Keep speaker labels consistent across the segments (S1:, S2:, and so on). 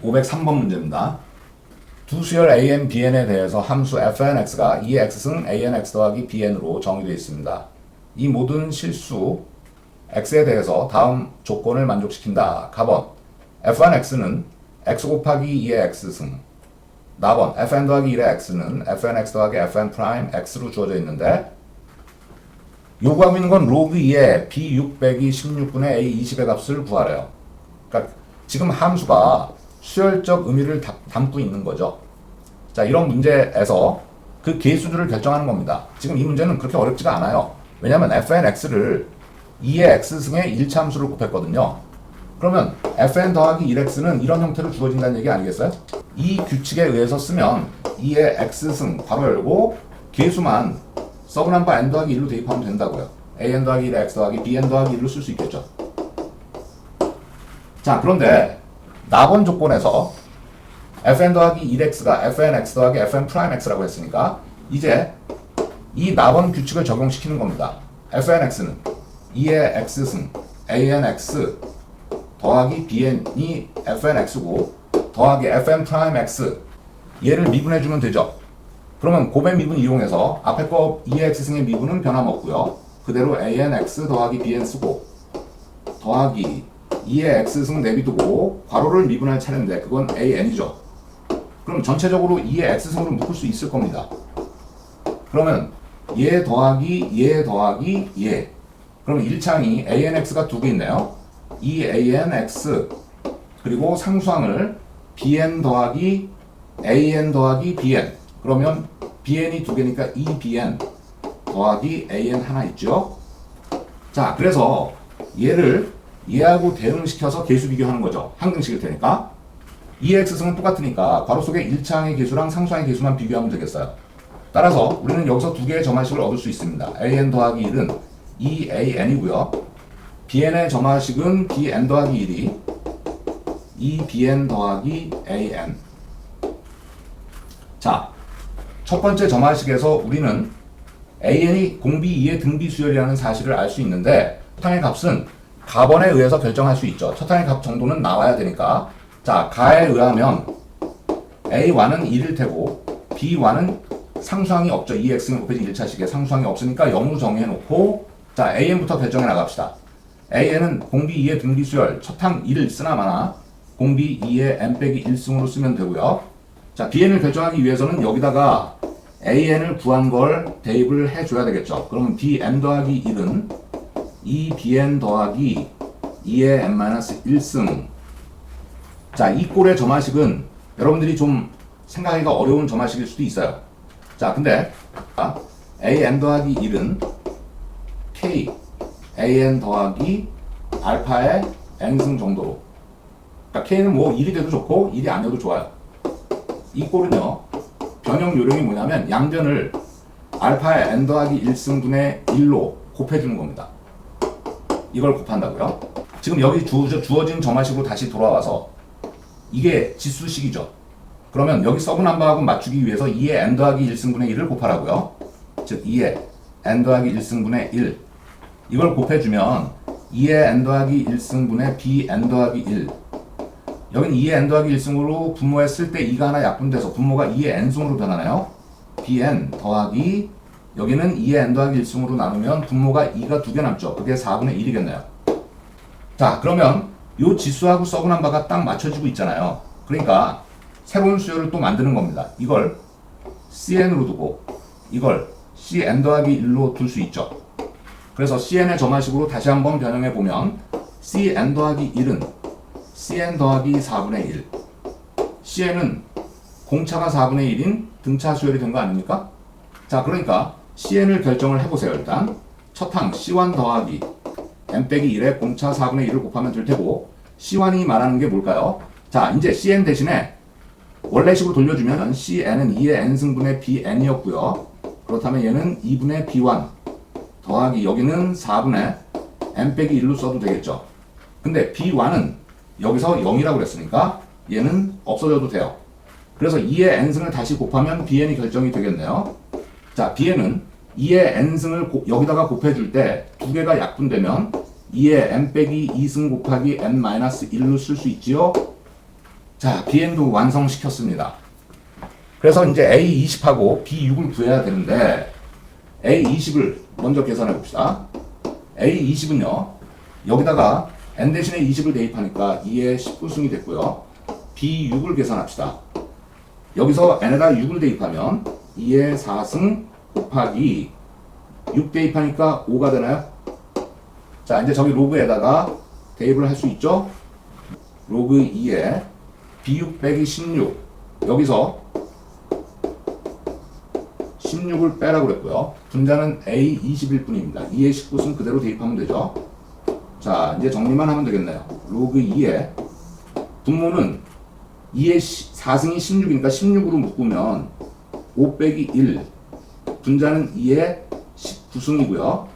S1: 503번 문제입니다. 두 수열 a,n, bn에 대해서 함수 fnx가 2x승 anx 더하기 bn으로 정의되어 있습니다. 이 모든 실수 x에 대해서 다음 조건을 만족시킨다. 가번 f1x는 x 곱하기 2의 x승. 나번 fn 더하기 1의 x는 fnx 더하기 fn 프라임 x로 주어져 있는데 요구하고 있는 건 로그 2의 b6 빼기 16분의 a 20의 값을 구하래요. 그러니까 지금 함수가 수열적 의미를 담고 있는 거죠. 자, 이런 문제에서 그 계수들을 결정하는 겁니다. 지금 이 문제는 그렇게 어렵지가 않아요. 왜냐하면 fnx를 2의 x승의 1차 함수를 곱했거든요. 그러면 fn 더하기 1x는 이런 형태로 주어진다는 얘기 아니겠어요? 이 규칙에 의해서 쓰면 2의 x승 괄호 열고 계수만 서브넘버 n 더하기 1로 대입하면 된다고요. an 더하기 1의 x 더하기 bn 더하기 1로 쓸 수 있겠죠. 자, 그런데 나번 조건에서 fn 더하기 1x가 fnx 더하기 fn 프라임 x라고 했으니까 이제 이 나번 규칙을 적용시키는 겁니다. fnx는 2의 x승 anx 더하기 bn이 fnx고 더하기 fn 프라임 x 얘를 미분해주면 되죠. 그러면 곱의 미분 이용해서 앞에 거 2의 x승의 미분은 변함없고요. 그대로 anx 더하기 bn 쓰고 더하기 2의 x승 내비두고 괄호를 미분할 차례인데 그건 an이죠. 그럼 전체적으로 2의 x승으로 묶을 수 있을 겁니다. 그러면 얘 더하기 얘 더하기 얘. 그럼 1창이 anx가 두 개 있네요. 2anx 그리고 상수항을 bn 더하기 an 더하기 bn. 그러면 bn이 두 개니까 2bn 더하기 an 하나 있죠. 자, 그래서 얘를 얘하고 대응시켜서 계수 비교하는 거죠. 항등식일 테니까. 2x승은 똑같으니까 괄호 속에 1차항의 계수랑 상수항의 계수만 비교하면 되겠어요. 따라서 우리는 여기서 두 개의 점화식을 얻을 수 있습니다. an 더하기 1은 2an이고요. bn의 점화식은 bn 더하기 1이 2bn 더하기 an. 자, 첫 번째 점화식에서 우리는 an이 공비 2의 등비 수열이라는 사실을 알 수 있는데 첫항의 값은 가번에 의해서 결정할 수 있죠. 첫항의 값 정도는 나와야 되니까. 자, 가에 의하면 a1은 1일 테고 b1은 상수항이 없죠. 2x는 곱해진 1차식에 상수항이 없으니까 0으로 정해놓고 자, an부터 결정해 나갑시다. an은 공비 2의 등비 수열 첫항 1을 쓰나마나 공비 2의 n 빼기 1승으로 쓰면 되고요. 자, bn을 결정하기 위해서는 여기다가 an을 구한 걸 대입을 해줘야 되겠죠. 그러면 bn 더하기 1은 2bn 더하기 2의 n-1승. 자, 이 꼴의 점화식은 여러분들이 좀 생각하기가 어려운 점화식일 수도 있어요. 자, 근데 an 더하기 1은 k an 더하기 알파의 n승 정도로. 그러니까 k는 뭐 1이 돼도 좋고 1이 아니어도 좋아요. 이 꼴은요, 변형 요령이 뭐냐면 양변을 알파의 n 더하기 1승분의 1로 곱해주는 겁니다. 이걸 곱한다고요. 지금 여기 주어진 점화식으로 다시 돌아와서 이게 지수식이죠. 그러면 여기 서브넘버하고 맞추기 위해서 2의 n 더하기 1승분의 1을 곱하라고요. 즉 2의 n 더하기 1승분의 1 이걸 곱해주면 2의 n 더하기 1승분의 bn 더하기 1. 여긴 2의 n 더하기 1승으로 분모했을 때 2가 하나 약분돼서 분모가 2의 n승으로 변하나요? bn 더하기 여기는 2의 n 더하기 1승으로 나누면 분모가 2가 두 개 남죠. 그게 4분의 1이겠네요. 자, 그러면 요 지수하고 서브넘버가 딱 맞춰지고 있잖아요. 그러니까 새로운 수열을 또 만드는 겁니다. 이걸 cn으로 두고 이걸 cn 더하기 1로 둘 수 있죠. 그래서 cn의 점화식으로 다시 한번 변형해 보면 cn 더하기 1은 cn 더하기 4분의 1. cn은 공차가 4분의 1인 등차 수열이 된 거 아닙니까? 자, 그러니까 cn을 결정을 해보세요. 일단 첫항 c1 더하기 n 빼기 1에 공차 4분의 1을 곱하면 될 테고 c1이 말하는 게 뭘까요? 자, 이제 cn 대신에 원래식으로 돌려주면 cn은 2의 n승분의 bn이었고요. 그렇다면 얘는 2분의 b1 더하기 여기는 4분의 n 빼기 1로 써도 되겠죠. 근데 b1은 여기서 0이라고 그랬으니까 얘는 없어져도 돼요. 그래서 2의 n승을 다시 곱하면 bn이 결정이 되겠네요. 자, bn은 2의 n승을 여기다가 곱해줄 때 두 개가 약분되면 2의 n 빼기 2승 곱하기 n-1로 쓸 수 있지요. 자, BN도 완성시켰습니다. 그래서 이제 A20하고 B6을 구해야 되는데 A20을 먼저 계산해 봅시다. A20은요. 여기다가 n 대신에 20을 대입하니까 2의 19승이 됐고요. B6을 계산합시다. 여기서 n에다 6을 대입하면 2의 4승 곱하기 6 대입하니까 5가 되나요? 자, 이제 저기 로그에다가 대입을 할 수 있죠? 로그 2에 B6 빼기 16 여기서 16을 빼라고 그랬고요. 분자는 A20일 뿐입니다. 2의 19승 그대로 대입하면 되죠. 자, 이제 정리만 하면 되겠네요. 로그 2에 분모는 2의 4승이 16이니까 16으로 묶으면 5 빼기 1 분자는 2의 19승이고요.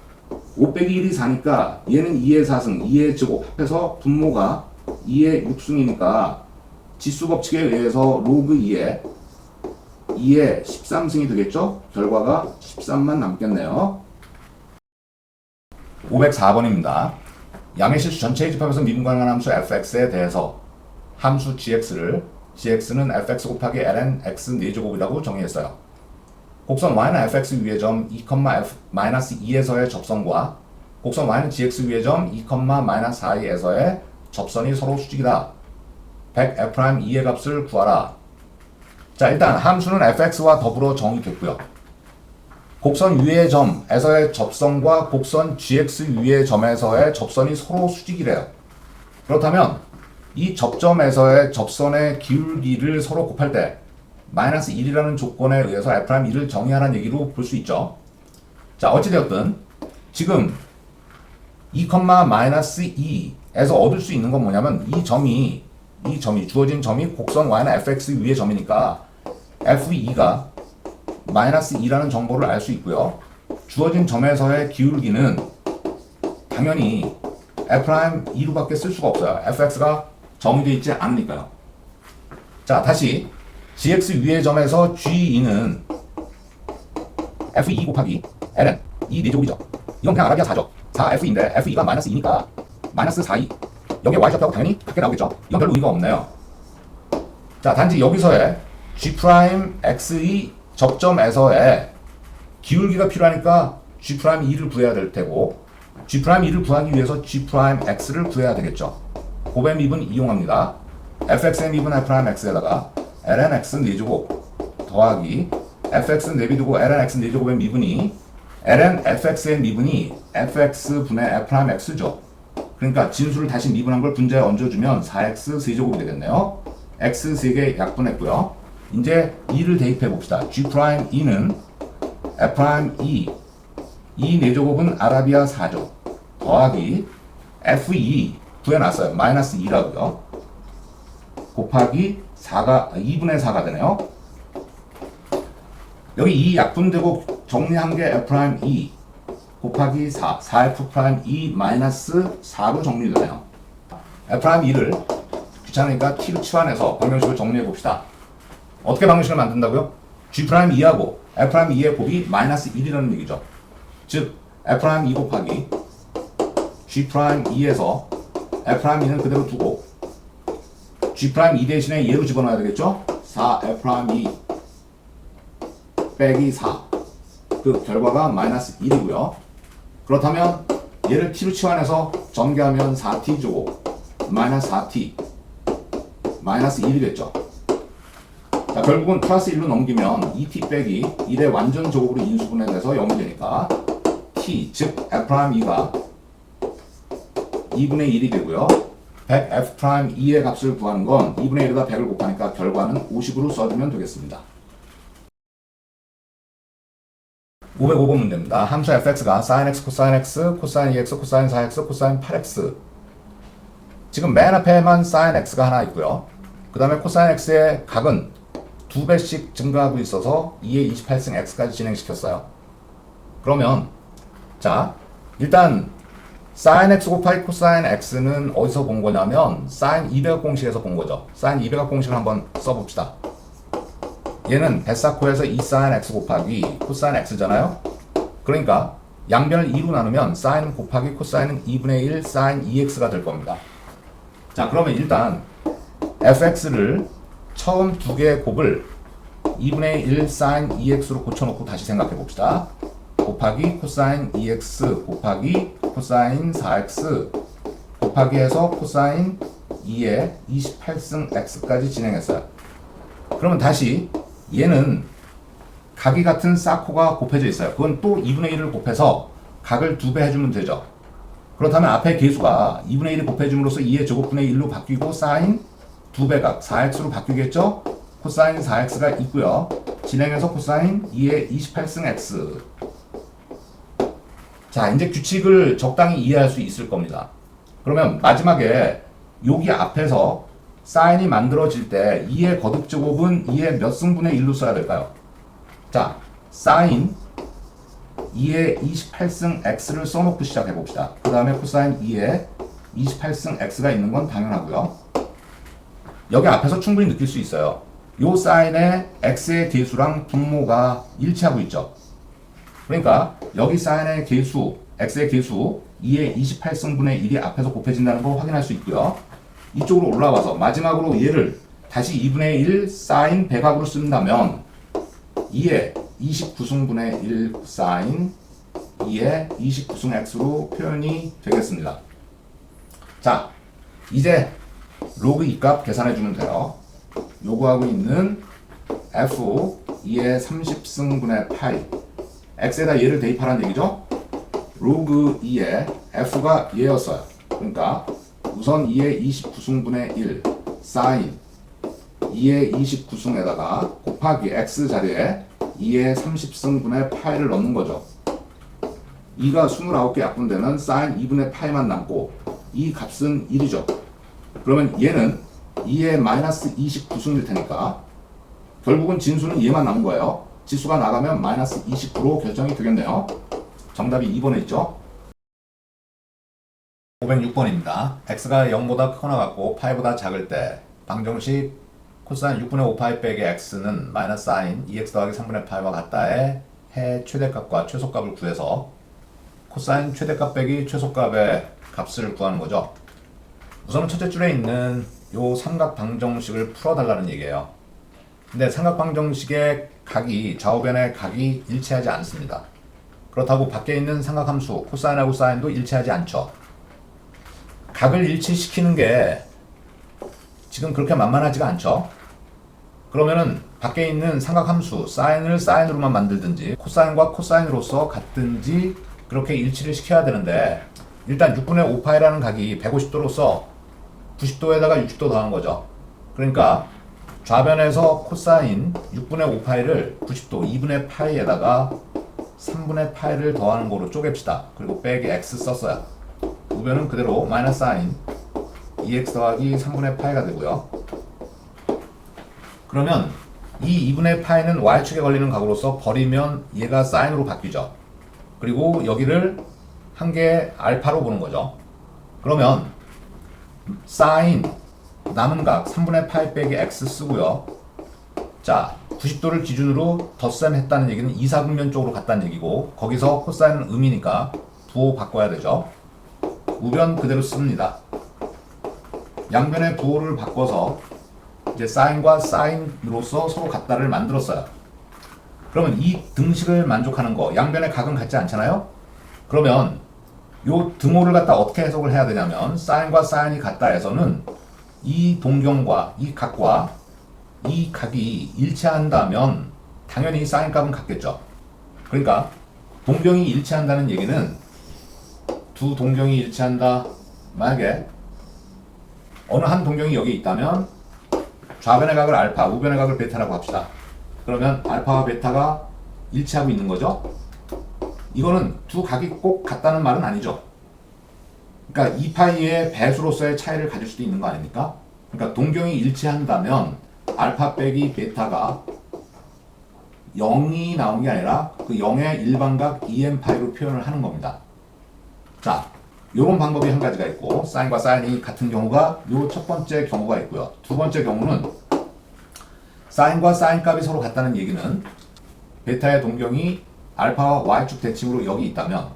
S1: 5 빼기 1이 4니까 얘는 2의 4승, 2의 제곱 합해서 분모가 2의 6승이니까 지수 법칙에 의해서 로그 2에 2의 13승이 되겠죠? 결과가 13만 남겠네요. 504번입니다. 양의 실수 전체의 집합에서 미분가능한 함수 fx에 대해서 함수 gx는 fx 곱하기 ln x 4제곱이라고 정의했어요. 곡선 y는 fx 위의 점 2,f-2에서의 접선과 곡선 y는 gx 위의 점 2,-4e에서의 접선이 서로 수직이다. 100f'2의 값을 구하라. 자, 일단 함수는 fx와 더불어 정의됐고요. 곡선 위의 점에서의 접선과 곡선 gx 위의 점에서의 접선이 서로 수직이래요. 그렇다면 이 접점에서의 접선의 기울기를 서로 곱할 때 마이너스 1이라는 조건에 의해서 f'1을 정의하라는 얘기로 볼 수 있죠. 자, 어찌되었든 지금 2,-2에서 얻을 수 있는 건 뭐냐면 이 점이 주어진 점이 곡선 y는 fx 위의 점이니까 f2가 마이너스 2라는 정보를 알 수 있고요. 주어진 점에서의 기울기는 당연히 f'2로 밖에 쓸 수가 없어요. fx가 정의되어 있지 않으니까요. 자, 다시 gx 위의 점에서 g2는 f2 곱하기 ln 이 4제곱이죠. 이건 그냥 아라비아 4죠. 4f인데 f2가 마이너스 2니까 마이너스 4e 여기에 y좌표하고 당연히 밖에 나오겠죠. 이건 별로 의미가 없네요. 자, 단지 여기서의 g'x의 접점에서의 기울기가 필요하니까 g'2를 구해야 될 테고 g'2를 구하기 위해서 g'x를 구해야 되겠죠. 곱의 미분 이용합니다. fx의 미분 f'x에다가 lnx 4제곱 더하기 fx는 내비두고 lnx 4제곱의 미분이 lnfx의 미분이 fx분의 f'x죠. 그러니까 진수를 다시 미분한 걸 분자에 얹어주면 4x 세제곱이 되겠네요. x 3개 약분했고요. 이제 2를 대입해 봅시다. g'2는 f'2 이 4제곱은 아라비아 4죠. 더하기 f2 구해놨어요. 마이너스 2라고요. 곱하기 2분의 4가 되네요. 여기 2 약분되고 정리한 게 f'2 곱하기 4f'2 마이너스 4로 정리되네요. f'2를 귀찮으니까 t로 치환해서 방정식을 정리해 봅시다. 어떻게 방정식을 만든다고요? g'2하고 f'2의 곱이 마이너스 1이라는 얘기죠. 즉 f'2 곱하기 g'2에서 f'2는 그대로 두고 g'2 대신에 얘로 집어넣어야 되겠죠? 4f'2 빼기 4 그 결과가 마이너스 1이고요. 그렇다면 얘를 t로 치환해서 전개하면 4t제곱 마이너스 4t 마이너스 1이겠죠. 자, 결국은 플러스 1로 넘기면 2t 빼기 1의 완전 제곱으로 인수분해돼서 0이 되니까 t 즉 f'2가 2분의 1이 되고요. 100f'2의 값을 구하는 건 2분의 1에다 100을 곱하니까 결과는 50으로 써주면 되겠습니다. 505번 문제입니다. 함수 fx가 sin x, cosine x, cosine 2x, cosine 4x, cosine 8x 지금 맨 앞에만 sin x가 하나 있고요. 그 다음에 cosine x의 각은 2배씩 증가하고 있어서 2의 28승 x까지 진행시켰어요. 그러면 자 일단 sin x 곱하기 cosine x는 어디서 본 거냐면 sin 200억 공식에서 본 거죠. sin 200억 공식을 한번 써봅시다. 얘는 베사코에서 2 sin x 곱하기 cosine x잖아요. 그러니까 양변을 2로 나누면 sin 곱하기 cosine은 2분의 1 sin 2x가 될 겁니다. 자, 그러면 일단 fx를 처음 두 개의 곱을 2분의 1 sin 2x로 고쳐놓고 다시 생각해 봅시다. 곱하기 코사인 2x 곱하기 코사인 4x 곱하기 해서 코사인 2의 28승 x까지 진행했어요. 그러면 다시 얘는 각이 같은 사코가 곱해져 있어요. 그건 또 2분의 1을 곱해서 각을 2배 해주면 되죠. 그렇다면 앞에 계수가 2분의 1을 곱해줌으로써 2의 제곱분의 1로 바뀌고 사인 2배각 4x로 바뀌겠죠? 코사인 4x가 있고요. 진행해서 코사인 2의 28승 x. 자, 이제 규칙을 적당히 이해할 수 있을 겁니다. 그러면 마지막에 여기 앞에서 사인이 만들어질 때 2의 거듭제곱은 2의 몇 승분의 1로 써야 될까요? 자, 사인 2의 28승 x를 써놓고 시작해 봅시다. 그 다음에 코사인 2의 28승 x가 있는 건 당연하고요. 여기 앞에서 충분히 느낄 수 있어요. 요 사인의 x의 계수랑 분모가 일치하고 있죠. 그러니까 여기 사인의 계수, x의 계수 2의 28승분의 1이 앞에서 곱해진다는 걸 확인할 수 있고요. 이쪽으로 올라와서 마지막으로 얘를 다시 2분의 1 사인 배각으로 쓴다면 2의 29승분의 1 사인 2의 29승 x로 표현이 되겠습니다. 자, 이제 로그 2값 계산해 주면 돼요. 요구하고 있는 f 2의 30승분의 파이 x에다 얘를 대입하라는 얘기죠. 로그 2의 f가 얘였어요. 그러니까 우선 2의 29승분의 1 사인 2의 29승에다가 곱하기 x 자리에 2의 30승분의 파이를 넣는 거죠. 2가 29개 약분되면 사인 2분의 파이만 남고 이 값은 1이죠. 그러면 얘는 2의 마이너스 29승일 테니까 결국은 진수는 얘만 남은 거예요. 지수가 나가면 마이너스 29로 결정이 되겠네요. 정답이 2번에 있죠. 506번입니다. x가 0보다 크거나 같고 파이보다 작을 때 방정식 코사인 6분의 5파이 빼기 x는 마이너스 사인 2x 더하기 3분의 파이와 같다에 해 최대값과 최소값을 구해서 코사인 최대값 빼기 최소값의 값을 구하는 거죠. 우선 첫째 줄에 있는 요 삼각 방정식을 풀어달라는 얘기예요. 근데 삼각 방정식의 각이 좌우변의 각이 일치하지 않습니다. 그렇다고 밖에 있는 삼각함수 코사인하고 사인도 일치하지 않죠. 각을 일치시키는 게 지금 그렇게 만만하지가 않죠. 그러면은 밖에 있는 삼각함수 사인을 사인으로만 만들든지 코사인과 코사인으로서 같든지 그렇게 일치를 시켜야 되는데 일단 6분의 5파이라는 각이 150도로서 90도에다가 60도 더한 거죠. 그러니까 좌변에서 코사인 6분의 5파이를 90도 2분의 파이에다가 3분의 파이를 더하는 거로 쪼갭시다. 그리고 빼기 x 썼어요. 우변은 그대로 마이너스 사인 2x 더하기 3분의 파이가 되고요. 그러면 이 2분의 파이는 y축에 걸리는 각으로서 버리면 얘가 사인으로 바뀌죠. 그리고 여기를 한 개의 알파로 보는 거죠. 그러면 사인 남은 각 3분의 파이 빼기 x 쓰고요. 자, 90도를 기준으로 덧셈 했다는 얘기는 이사분면 쪽으로 갔다는 얘기고 거기서 코사인은 음이니까 부호 바꿔야 되죠. 우변 그대로 씁니다. 양변의 부호를 바꿔서 이제 사인과 사인으로서 서로 같다를 만들었어요. 그러면 이 등식을 만족하는 거 양변의 각은 같지 않잖아요. 그러면 요 등호를 갖다 어떻게 해석을 해야 되냐면 사인과 사인이 같다 해서는 이 동경과 이 각과 이 각이 일치한다면 당연히 사인 값은 같겠죠. 그러니까 동경이 일치한다는 얘기는 두 동경이 일치한다. 만약에 어느 한 동경이 여기 있다면 좌변의 각을 알파, 우변의 각을 베타라고 합시다. 그러면 알파와 베타가 일치하고 있는 거죠. 이거는 두 각이 꼭 같다는 말은 아니죠. 그러니까 2파이의 배수로서의 차이를 가질 수도 있는 거 아닙니까? 그러니까 동경이 일치한다면 알파 빼기 베타가 0이 나온 게 아니라 그 0의 일반각 2n파이로 표현을 하는 겁니다. 자, 요런 방법이 한 가지가 있고 사인과 사인이 같은 경우가 요 첫 번째 경우가 있고요. 두 번째 경우는 사인과 사인 값이 서로 같다는 얘기는 베타의 동경이 알파와 y축 대칭으로 여기 있다면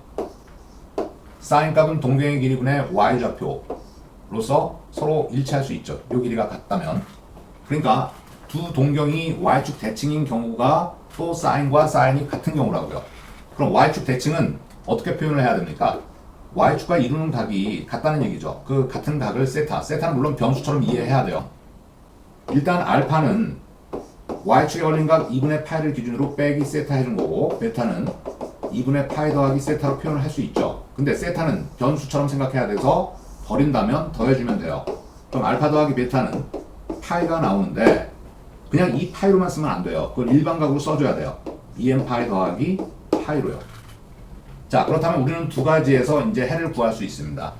S1: 사인 값은 동경의 길이분의 y좌표로서 서로 일치할 수 있죠. 요 길이가 같다면. 그러니까 두 동경이 y축 대칭인 경우가 또 사인과 사인이 같은 경우라고요. 그럼 y축 대칭은 어떻게 표현을 해야 됩니까? y축과 이루는 각이 같다는 얘기죠. 그 같은 각을 세타는 물론 변수처럼 이해해야 돼요. 일단 알파는 y축에 걸린 각 2분의 파이를 기준으로 빼기 세타 해준 거고, 베타는 2분의 파이 더하기 세타로 표현을 할 수 있죠. 근데 세타는 변수처럼 생각해야 돼서 버린다면 더해주면 돼요. 그럼 알파 더하기 베타는 파이가 나오는데 그냥 이 파이로만 쓰면 안 돼요. 그걸 일반각으로 써줘야 돼요. 2n 파이 더하기 파이로요. 자, 그렇다면 우리는 두 가지에서 이제 해를 구할 수 있습니다.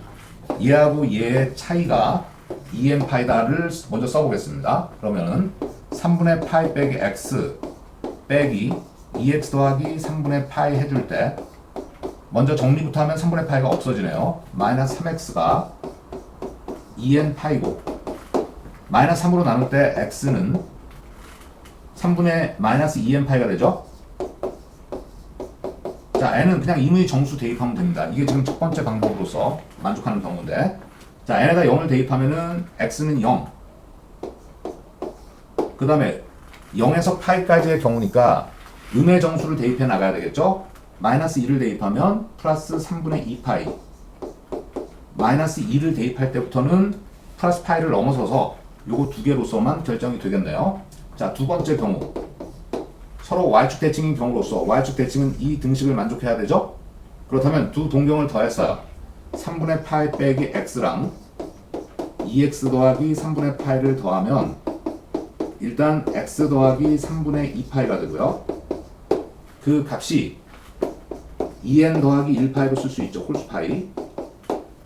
S1: 얘하고 얘의 차이가 2n 파이다를 먼저 써보겠습니다. 그러면은 3분의 파이 빼기 x 빼기 2x 더하기 3분의 파이 해줄 때 먼저 정리부터 하면 3분의 파이가 없어지네요. 마이너스 3x가 2n 파이고 마이너스 3으로 나눌 때 x는 3분의 마이너스 2n 파이가 되죠. 자, n은 그냥 임의 정수 대입하면 됩니다. 이게 지금 첫 번째 방법으로서 만족하는 경우인데, 자, n에다 0을 대입하면은 x는 0. 그 다음에 0에서 파이까지의 경우니까 음의 정수를 대입해 나가야 되겠죠? 마이너스 2를 대입하면 플러스 3분의 2파이. 마이너스 2를 대입할 때부터는 플러스 파이를 넘어서서 요거 두 개로서만 결정이 되겠네요. 자, 두 번째 경우. 서로 y축 대칭인 경우로서 y축 대칭은 이 등식을 만족해야 되죠? 그렇다면 두 동경을 더했어요. 3분의 파이 빼기 x랑 2x 더하기 3분의 파이를 더하면 일단 x 더하기 3분의 2파이가 되고요. 그 값이 2n 더하기 1파이로 쓸 수 있죠. 홀수파이.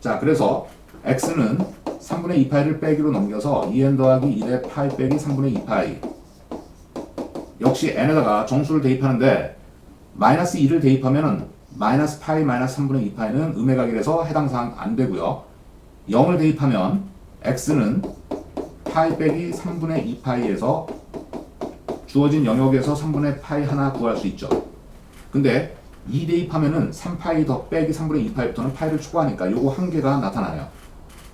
S1: 자, 그래서 x는 3분의 2파이를 빼기로 넘겨서 2n 더하기 1의 파이 빼기 3분의 2파이. 역시 n에다가 정수를 대입하는데 마이너스 2를 대입하면 마이너스 파이 마이너스 3분의 2파이는 음의 각이라서 해당 사항 안 되고요. 0을 대입하면 x는 파이 빼기 3분의 2파이에서 주어진 영역에서 3분의 파이 하나 구할 수 있죠. 근데 2 대입하면은 3파이 더 빼기 3분의 2파이부터는 파이를 초과하니까 요거 한 개가 나타나요.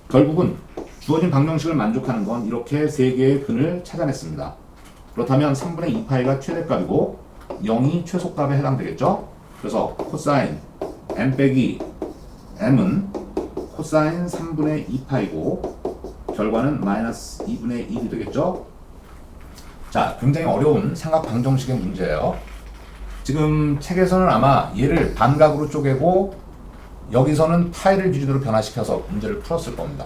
S1: 결국은 주어진 방정식을 만족하는 건 이렇게 세 개의 근을 찾아냈습니다. 그렇다면 3분의 2파이가 최대값이고 0이 최소값에 해당되겠죠? 그래서 코사인 m 빼기 m은 코사인 3분의 2파이고 결과는 마이너스 2분의 1이 되겠죠? 자, 굉장히 어려운 삼각 방정식의 문제예요. 지금 책에서는 아마 얘를 반각으로 쪼개고 여기서는 파이를 기준으로 변화시켜서 문제를 풀었을 겁니다.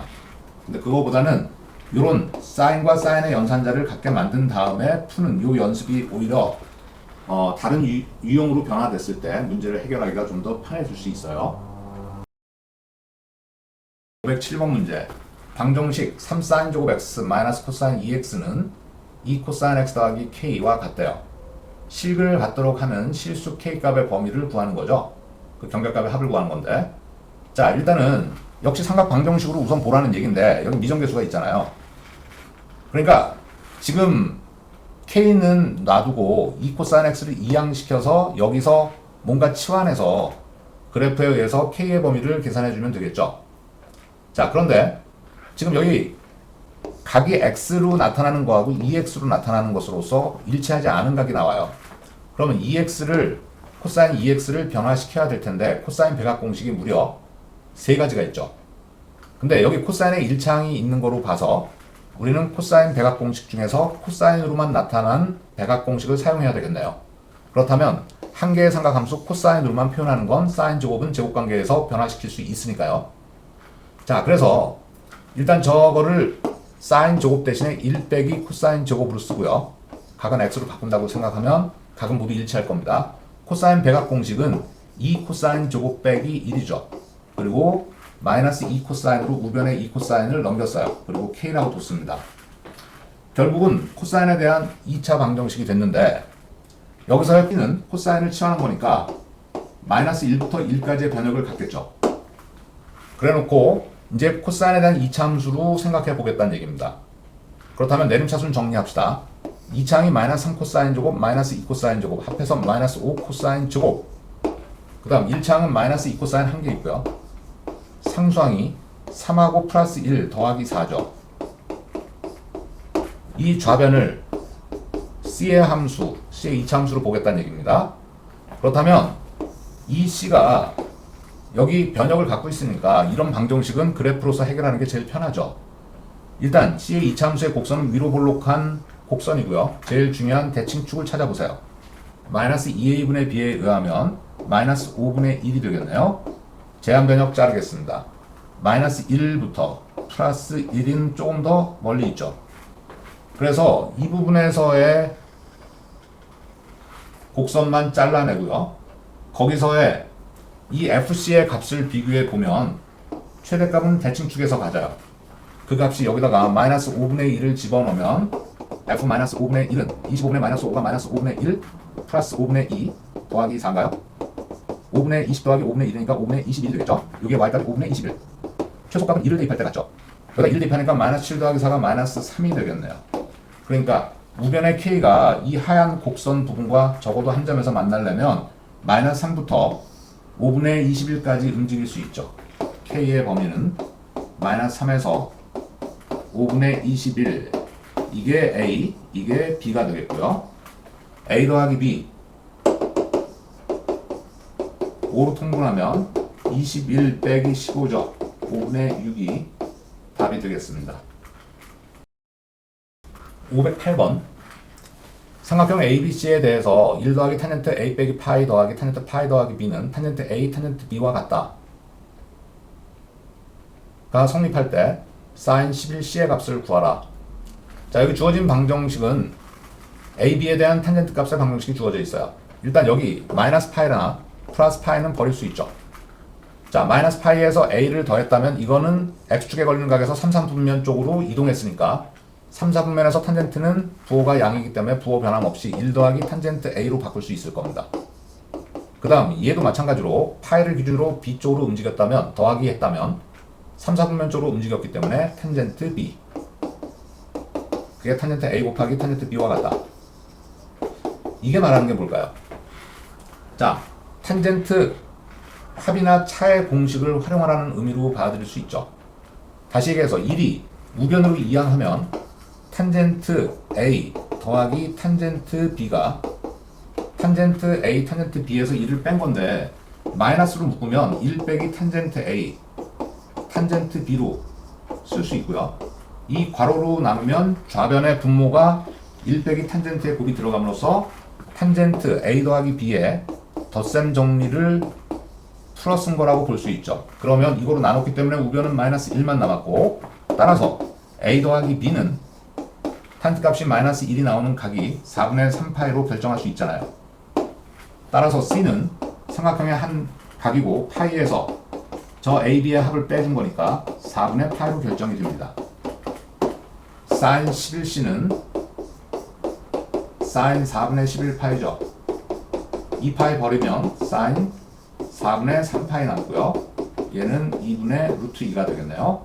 S1: 근데 그거보다는 이런 사인과 사인의 연산자를 갖게 만든 다음에 푸는 이 연습이 오히려 다른 유형으로 변화됐을 때 문제를 해결하기가 좀 더 편해질 수 있어요. 507번 문제. 방정식 3sin 제곱 x 마이너스 코사인 2x는 2 코사인 x 더하기 k와 같대요. 식을 갖도록 하는 실수 k값의 범위를 구하는 거죠. 그 경계값의 합을 구하는 건데. 자, 일단은 역시 삼각 방정식으로 우선 보라는 얘기인데 여기 미정계수가 있잖아요. 그러니까 지금 k는 놔두고 2 코사인 x를 이항시켜서 여기서 뭔가 치환해서 그래프에 의해서 k의 범위를 계산해 주면 되겠죠. 자, 그런데 지금 여기 각이 x로 나타나는 거하고 2x로 나타나는 것으로서 일치하지 않은 각이 나와요. 그러면 2x를 코사인 2x를 변화시켜야 될 텐데 코사인 배각 공식이 무려 세 가지가 있죠. 근데 여기 코사인의 일창이 있는 거로 봐서 우리는 코사인 배각 공식 중에서 코사인으로만 나타난 배각 공식을 사용해야 되겠네요. 그렇다면 한 개의 삼각함수 코사인으로만 표현하는 건 사인 제곱은 제곱관계에서 변화시킬 수 있으니까요. 자, 그래서 일단 저거를 사인 제곱 대신에 1 빼기 코사인 제곱으로 쓰고요. 각은 x로 바꾼다고 생각하면 각은 모두 일치할 겁니다. 코사인 배각 공식은 2 코사인 제곱 빼기 1이죠. 그리고 마이너스 2 코사인으로 우변에 2 코사인을 넘겼어요. 그리고 k라고 뒀습니다. 결국은 코사인에 대한 2차 방정식이 됐는데 여기서 k는 코사인을 치환한 거니까 마이너스 1부터 1까지의 변역을 갖겠죠. 그래놓고 이제 코사인에 대한 2차 함수로 생각해 보겠다는 얘기입니다. 그렇다면 내림차순 정리합시다. 2차항이 마이너스 3 코사인 제곱 마이너스 2 코사인 제곱 합해서 마이너스 5 코사인 제곱. 그 다음 1차항은 마이너스 2 코사인 한 개 있고요. 상수항이 3하고 플러스 1 더하기 4죠. 이 좌변을 C의 함수, C의 이차함수로 보겠다는 얘기입니다. 그렇다면 이 C가 여기 변역을 갖고 있으니까 이런 방정식은 그래프로서 해결하는 게 제일 편하죠. 일단 C의 이차함수의 곡선은 위로 볼록한 곡선이고요. 제일 중요한 대칭축을 찾아보세요. 마이너스 2a분의 b에 의하면 마이너스 5분의 1이 되겠네요. 제한 변역 자르겠습니다. 마이너스 1부터 플러스 1인 조금 더 멀리 있죠. 그래서 이 부분에서의 곡선만 잘라내고요. 거기서의 이 FC의 값을 비교해 보면 최대값은 대칭축에서 가져요. 그 값이 여기다가 마이너스 5분의 1을 집어넣으면 F 마이너스 5분의 1은 25분의 마이너스 5가 마이너스 5분의 1 플러스 5분의 2 더하기 4인가요? 5분의 20 더하기 5분의 1이니까 5분의 21 되겠죠? 이게 y값이 5분의 21. 최소값은 1을 대입할 때 같죠? 여기다 1 대입하니까 마이너스 7 더하기 4가 마이너스 3이 되겠네요. 그러니까 우변의 K가 이 하얀 곡선 부분과 적어도 한 점에서 만나려면 마이너스 3부터 5분의 21까지 움직일 수 있죠. K의 범위는 마이너스 3에서 5분의 21 이게 A, 이게 B가 되겠고요. A 더하기 B 5로 통분하면 21 빼기 15죠. 5분의 6이 답이 되겠습니다. 508번 삼각형 ABC에 대해서 1 더하기 탄젠트 A 빼기 파이 더하기 탄젠트 파이 더하기 B는 탄젠트 A, 탄젠트 B와 같다 가 성립할 때 sin 11C의 값을 구하라. 자, 여기 주어진 방정식은 AB에 대한 탄젠트 값의 방정식이 주어져 있어요. 일단 여기 마이너스 파이나 플러스 파이는 버릴 수 있죠. 자, 마이너스 파이에서 A를 더했다면 이거는 X축에 걸리는 각에서 3, 4분면 쪽으로 이동했으니까 3, 4분면에서 탄젠트는 부호가 양이기 때문에 부호 변함 없이 1 더하기 탄젠트 A로 바꿀 수 있을 겁니다. 그 다음 얘도 마찬가지로 파이를 기준으로 B 쪽으로 움직였다면 더하기 했다면 3, 4분면 쪽으로 움직였기 때문에 탄젠트 B 그게 탄젠트 A 곱하기 탄젠트 B와 같다. 이게 말하는 게 뭘까요? 자, 탄젠트 합이나 차의 공식을 활용하라는 의미로 받아들일 수 있죠. 다시 얘기해서 1이 우변으로 이항하면 탄젠트 A 더하기 탄젠트 B가 탄젠트 A, 탄젠트 B에서 1을 뺀 건데 마이너스로 묶으면 1 빼기 탄젠트 A, 탄젠트 B로 쓸 수 있고요. 이 괄호로 나누면 좌변의 분모가 1 빼기 탄젠트의 곱이 들어감으로써 탄젠트 A 더하기 B의 덧셈 정리를 풀어쓴 거라고 볼 수 있죠. 그러면 이거로 나눴기 때문에 우변은 마이너스 1만 남았고 따라서 A 더하기 B는 탄젠트 값이 마이너스 1이 나오는 각이 4분의 3파이로 결정할 수 있잖아요. 따라서 C는 삼각형의 한 각이고 파이에서 저 AB의 합을 빼준 거니까 4분의 파이로 결정이 됩니다. sin 11C는 sin 4분의 11파이죠. 2파이 버리면 sin 4분의 3파이 남고요. 얘는 2분의 루트 2가 되겠네요.